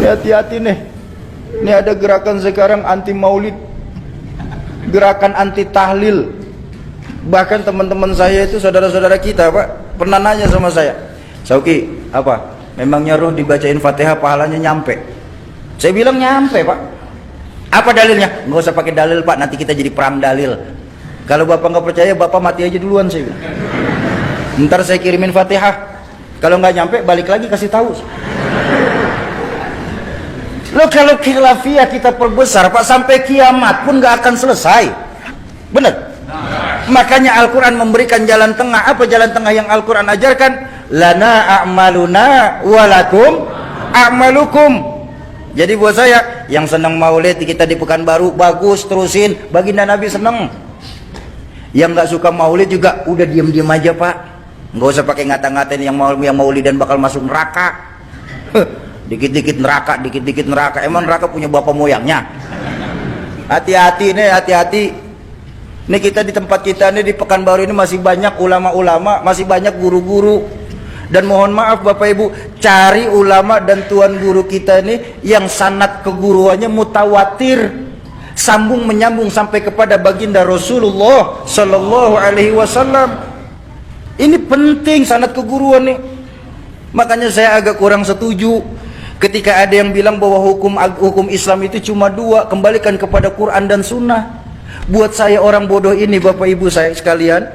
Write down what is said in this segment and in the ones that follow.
Hati-hati nih. Ini ada gerakan sekarang anti maulid, gerakan anti tahlil. Bahkan teman-teman saya itu, saudara-saudara kita Pak, pernah nanya sama saya, Sauki, apa? Memangnya roh dibacain Fatihah pahalanya nyampe? Saya bilang nyampe Pak. Apa dalilnya? Nggak usah pakai dalil Pak, nanti kita jadi perang dalil. Kalau Bapak nggak percaya, Bapak mati aja duluan, saya bilang. Ntar saya kirimin Fatihah. Kalau nggak nyampe, balik lagi kasih tahu. Loh, kalau khilafiyah kita perbesar Pak, sampai kiamat pun nggak akan selesai. Benar? Makanya Al-Quran memberikan jalan tengah. Apa jalan tengah yang Al-Quran ajarkan? Lana a'maluna walakum a'malukum. Jadi buat saya yang senang maulid kita di Pekanbaru, bagus, terusin. Baginda Nabi senang. Yang nggak suka maulid juga udah diam-diam aja Pak. Nggak usah pakai ngata-ngatain yang maulidan bakal masuk neraka. Dikit-dikit neraka, dikit-dikit neraka. Emang neraka punya bapak moyangnya? Hati-hati nih, hati-hati. Nih kita di tempat kita nih di Pekanbaru ini masih banyak ulama-ulama, masih banyak guru-guru. Dan mohon maaf Bapak Ibu, cari ulama dan tuan guru kita ini yang sanad keguruannya mutawatir, sambung menyambung sampai kepada baginda Rasulullah Sallallahu Alaihi Wasallam. Ini penting sanad keguruan nih. Makanya saya agak kurang setuju ketika ada yang bilang bahwa hukum Islam itu cuma dua, kembalikan kepada Quran dan Sunnah. Buat saya orang bodoh ini Bapak Ibu saya sekalian,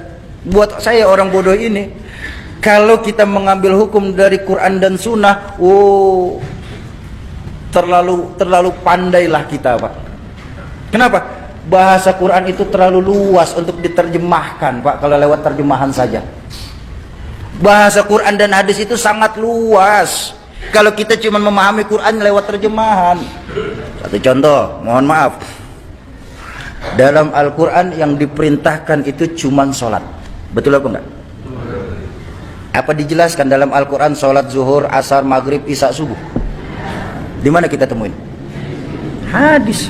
buat saya orang bodoh ini, kalau kita mengambil hukum dari Quran dan Sunnah, terlalu pandailah kita Pak. Kenapa? Bahasa Quran itu terlalu luas untuk diterjemahkan Pak, kalau lewat terjemahan saja. Bahasa Quran dan hadis itu sangat luas kalau kita cuma memahami Quran lewat terjemahan. Satu contoh, mohon maaf, dalam Al-Quran yang diperintahkan itu cuma sholat. Betul apa enggak? Apa dijelaskan dalam Al-Quran sholat zuhur, asar, maghrib, isya, subuh? Di mana kita temuin? Hadis.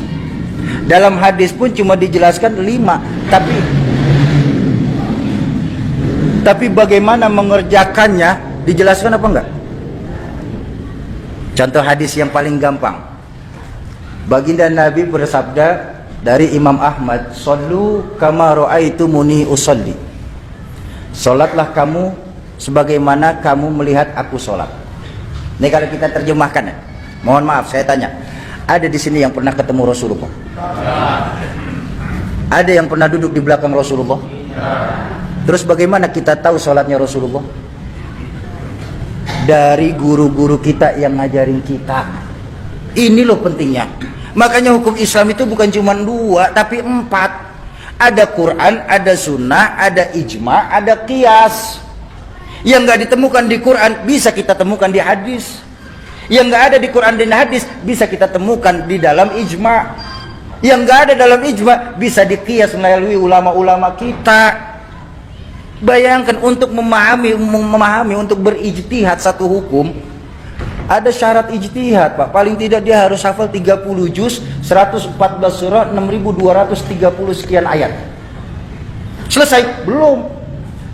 Dalam hadis pun cuma dijelaskan 5. Tapi bagaimana mengerjakannya dijelaskan apa enggak? Contoh hadis yang paling gampang. Baginda Nabi bersabda dari Imam Ahmad, "Shallu kama ra'aitumuni usolli." Salatlah kamu sebagaimana kamu melihat aku salat. Ini kalau kita terjemahkan ya. Mohon maaf saya tanya, ada di sini yang pernah ketemu Rasulullah? Ada yang pernah duduk di belakang Rasulullah? Terus bagaimana kita tahu salatnya Rasulullah? Dari guru-guru kita yang ngajarin kita. Ini loh pentingnya. Makanya hukum Islam itu bukan cuma 2 tapi 4. Ada Quran, ada Sunnah, ada ijma, ada qiyas. Yang nggak ditemukan di Quran bisa kita temukan di hadis. Yang nggak ada di Quran dan hadis bisa kita temukan di dalam ijma. Yang nggak ada dalam ijma bisa diqiyas melalui ulama-ulama kita. Bayangkan untuk memahami untuk berijtihad satu hukum, ada syarat ijtihad Pak. Paling tidak dia harus hafal 30 juz, 114 surah, 6230 sekian ayat. Selesai? Belum.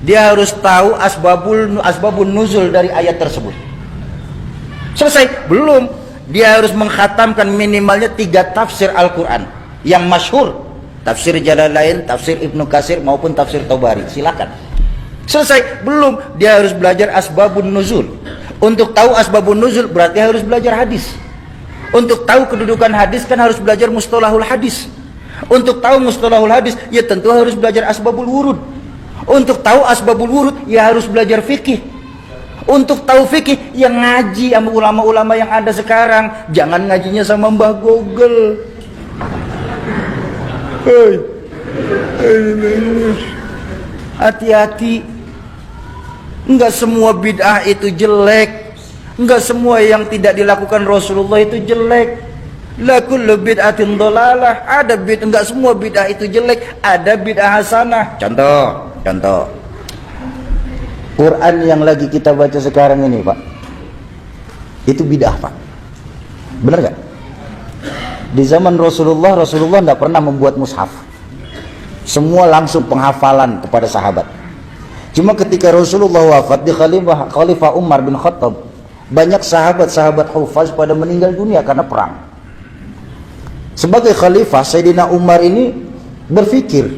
Dia harus tahu asbabun nuzul dari ayat tersebut. Selesai? Belum. Dia harus mengkhatamkan minimalnya 3 tafsir Al-Quran yang masyhur. Tafsir Jalalain, tafsir Ibnu Katsir maupun tafsir Tabari. Silakan. Selesai? Belum. Dia harus belajar asbabun nuzul. Untuk tahu asbabun nuzul berarti harus belajar hadis. Untuk tahu kedudukan hadis kan harus belajar mustalahul hadis. Untuk tahu mustalahul hadis ya tentu harus belajar asbabul wurud. Untuk tahu asbabul wurud ya harus belajar fikih. Untuk tahu fikih ya ngaji sama ulama-ulama yang ada sekarang. Jangan ngajinya sama Mbah Google. Hati-hati. Enggak semua bid'ah itu jelek. Enggak semua yang tidak dilakukan Rasulullah itu jelek. La kullu bid'atin dhalalah. Ada bid'ah, enggak semua bid'ah itu jelek, ada bid'ah hasanah. Contoh. Quran yang lagi kita baca sekarang ini, Pak. Itu bid'ah, Pak. Benar enggak? Di zaman Rasulullah enggak pernah membuat mushaf. Semua langsung penghafalan kepada sahabat. Cuma ketika Rasulullah wafat di Khalifah Umar bin Khattab, Banyak sahabat-sahabat hufaz pada meninggal dunia karena perang. Sebagai khalifah, Sayyidina Umar ini berpikir,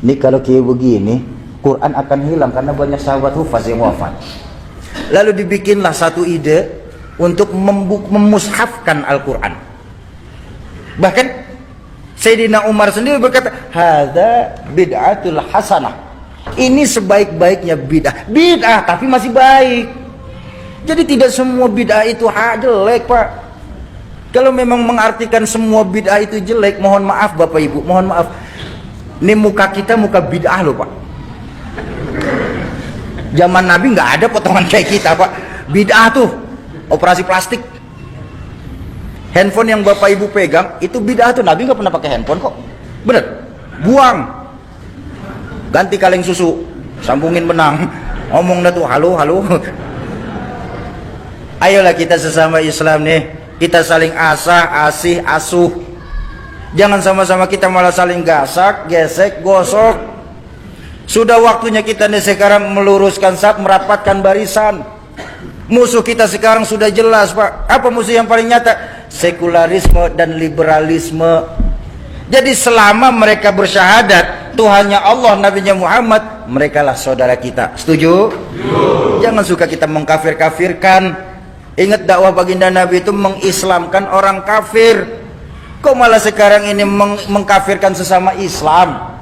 ini kalau kayak begini, Quran akan hilang karena banyak sahabat hufaz yang wafat. Lalu dibikinlah satu ide untuk memushafkan Al-Quran. Bahkan Sayyidina Umar sendiri berkata, hadza bid'atul hasanah. Ini sebaik-baiknya bid'ah. Bid'ah tapi masih baik. Jadi tidak semua bid'ah itu jelek, Pak. Kalau memang mengartikan semua bid'ah itu jelek, mohon maaf Bapak Ibu, mohon maaf. Ini muka kita muka bid'ah loh, Pak. Zaman Nabi nggak ada potongan kayak kita, Pak. Bid'ah tuh operasi plastik. Handphone yang Bapak Ibu pegang itu bid'ah tuh. Nabi nggak pernah pakai handphone kok. Bener. Buang. Ganti kaleng susu. Sambungin benang. Ngomong dah tuh halo halo. Ayolah kita sesama Islam nih, kita saling asih asuh. Jangan sama-sama kita malah saling gasak, gesek, gosok. Sudah waktunya kita nih sekarang meluruskan saf, merapatkan barisan. Musuh kita sekarang sudah jelas, Pak. Apa musuh yang paling nyata? Sekularisme dan liberalisme. Jadi selama mereka bersyahadat Tuhannya Allah, Nabinya Muhammad, merekalah saudara kita. Setuju? Jangan suka kita mengkafir-kafirkan. Ingat dakwah baginda Nabi itu mengislamkan orang kafir. Kok malah sekarang ini mengkafirkan sesama Islam?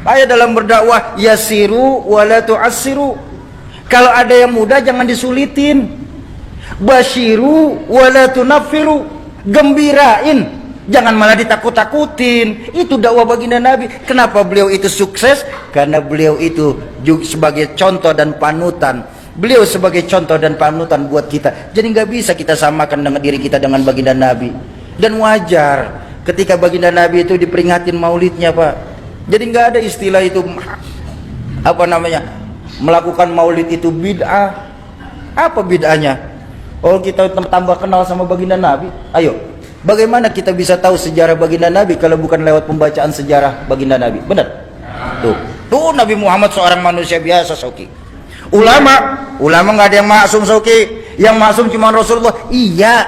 Ayo dalam berdakwah, yasiru wala tu'assiru. Kalau ada yang mudah jangan disulitin. Basyiru wala tunaffiru. Gembirain, jangan malah ditakut-takutin. Itu dakwah baginda Nabi. Kenapa beliau itu sukses? Karena beliau itu juga sebagai contoh dan panutan. Beliau sebagai contoh dan panutan buat kita. Jadi nggak bisa kita samakan dengan diri kita dengan baginda Nabi. Dan wajar ketika baginda Nabi itu diperingatin maulidnya, Pak. Jadi nggak ada istilah itu apa namanya, melakukan maulid itu bid'ah. Apa bid'ahnya? Oh, kita tambah kenal sama baginda Nabi. Ayo, bagaimana kita bisa tahu sejarah baginda Nabi kalau bukan lewat pembacaan sejarah baginda Nabi? Benar? Tuh Nabi Muhammad seorang manusia biasa, Soki. Ulama nggak ada yang maksum, Soki. Yang maksum cuma Rasulullah. Iya,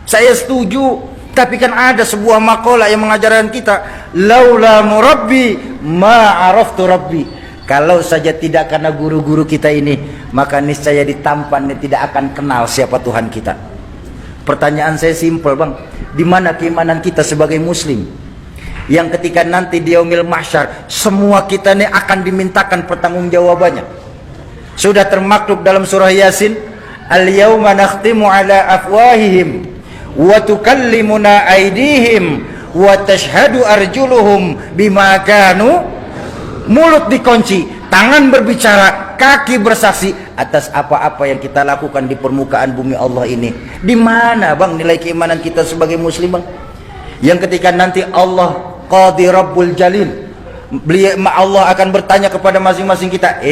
saya setuju. Tapi kan ada sebuah makalah yang mengajarkan kita, laula murabbi ma araftu rabbi. Kalau saja tidak karena guru-guru kita ini, maka niscaya ditampan tidak akan kenal siapa Tuhan kita. Pertanyaan saya simpel, Bang. Di mana keimanan kita sebagai muslim? Yang ketika nanti di yaumil mahsyar, semua kita ini akan dimintakan pertanggungjawabannya. Sudah termaktub dalam surah Yasin, al-yauma nakhtimu ala afwahihim wa tukallimuna aydihim wa tashhadu arjuluhum bima kanu. Mulut dikunci, tangan berbicara, kaki bersaksi atas apa-apa yang kita lakukan di permukaan bumi Allah ini. Di mana, Bang, nilai keimanan kita sebagai muslim, Bang? Yang ketika nanti Allah Qadi Rabbul Jalil, Allah akan bertanya kepada masing-masing kita,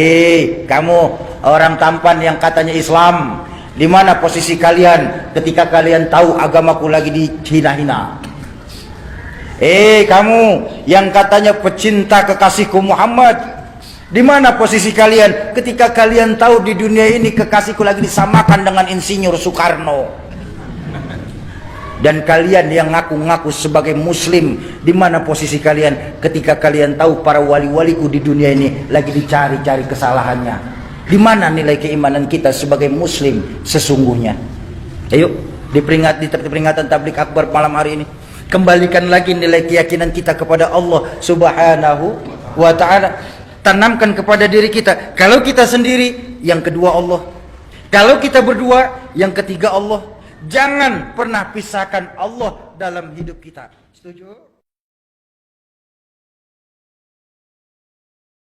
kamu orang tampan yang katanya Islam, di mana posisi kalian ketika kalian tahu agamaku lagi dihina-hina? Kamu yang katanya pecinta kekasihku Muhammad, di mana posisi kalian ketika kalian tahu di dunia ini kekasihku lagi disamakan dengan Insinyur Soekarno? Dan kalian yang ngaku-ngaku sebagai muslim, di mana posisi kalian ketika kalian tahu para wali-waliku di dunia ini lagi dicari-cari kesalahannya? Di mana nilai keimanan kita sebagai muslim sesungguhnya? Ayo, di peringatan tablik akbar malam hari ini, kembalikan lagi nilai keyakinan kita kepada Allah Subhanahu wa ta'ala. Tanamkan kepada diri kita, kalau kita sendiri, yang kedua Allah. Kalau kita berdua, yang ketiga Allah. Jangan pernah pisahkan Allah dalam hidup kita. Setuju?